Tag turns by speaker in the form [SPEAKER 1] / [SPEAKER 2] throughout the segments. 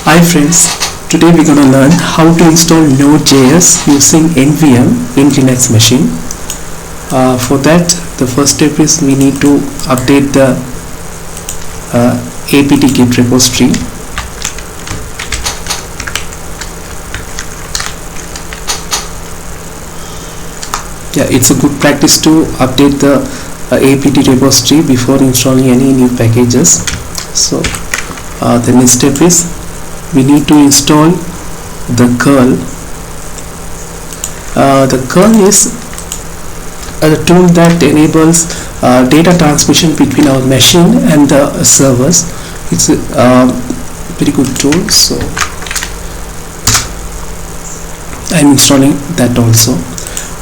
[SPEAKER 1] Hi friends, today we're going to learn how to install Node.js using nvm in Linux machine. For that, the first step is we need to update the apt-get repository. It's a good practice to update the apt repository before installing any new packages. So the next step is we need to install the curl. The curl is a tool that enables data transmission between our machine and the servers. It's a very good tool, so I'm installing that also.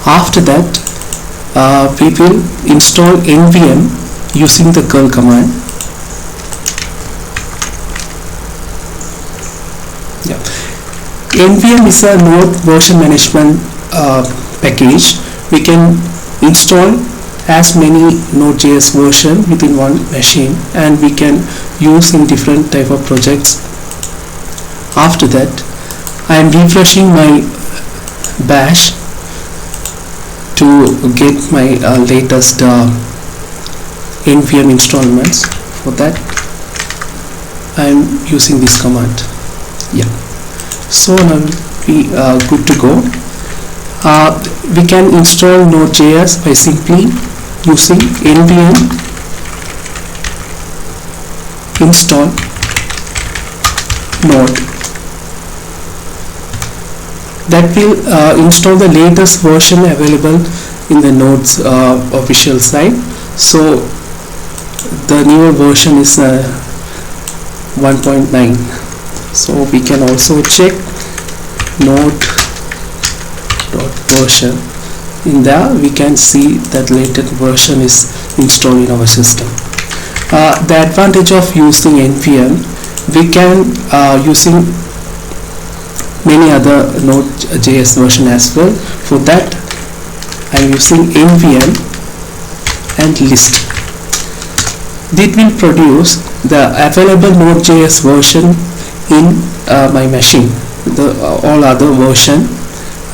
[SPEAKER 1] After that, we will install nvm using the curl command. nvm is a node version management package. We can install as many Node.js version within one machine, and we can use in different type of projects. After that, I am refreshing my bash to get my latest nvm installments. For that, I am using this command. So now we are good to go. We can install Node.js by simply using nvm install node. That will install the latest version available in the Node's official site. So the newer version is 1.9. So we can also check node.version. In there we can see that latest version is installed in our system. The advantage of using nvm, we can using many other Node.js version as well. For that, I am using nvm and list. This will produce the available Node.js version in my machine. The all other version,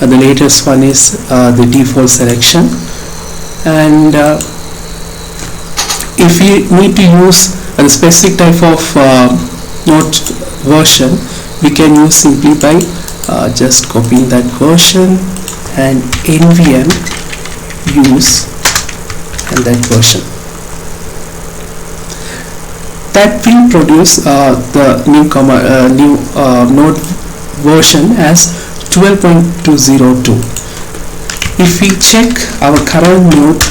[SPEAKER 1] the latest one is the default selection, and if we need to use a specific type of Node version, we can use simply by just copying that version and nvm use and that version. That will produce the new Node version as 12.202. If we check our current Node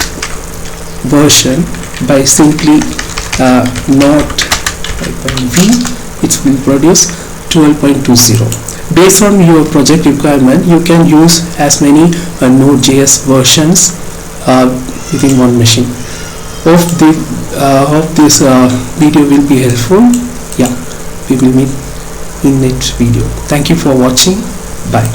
[SPEAKER 1] version by simply node.v, it will produce 12.20. Based on your project requirement, you can use as many Node.js versions within one machine. Hope this video will be helpful. We will meet in next video. Thank you for watching. Bye.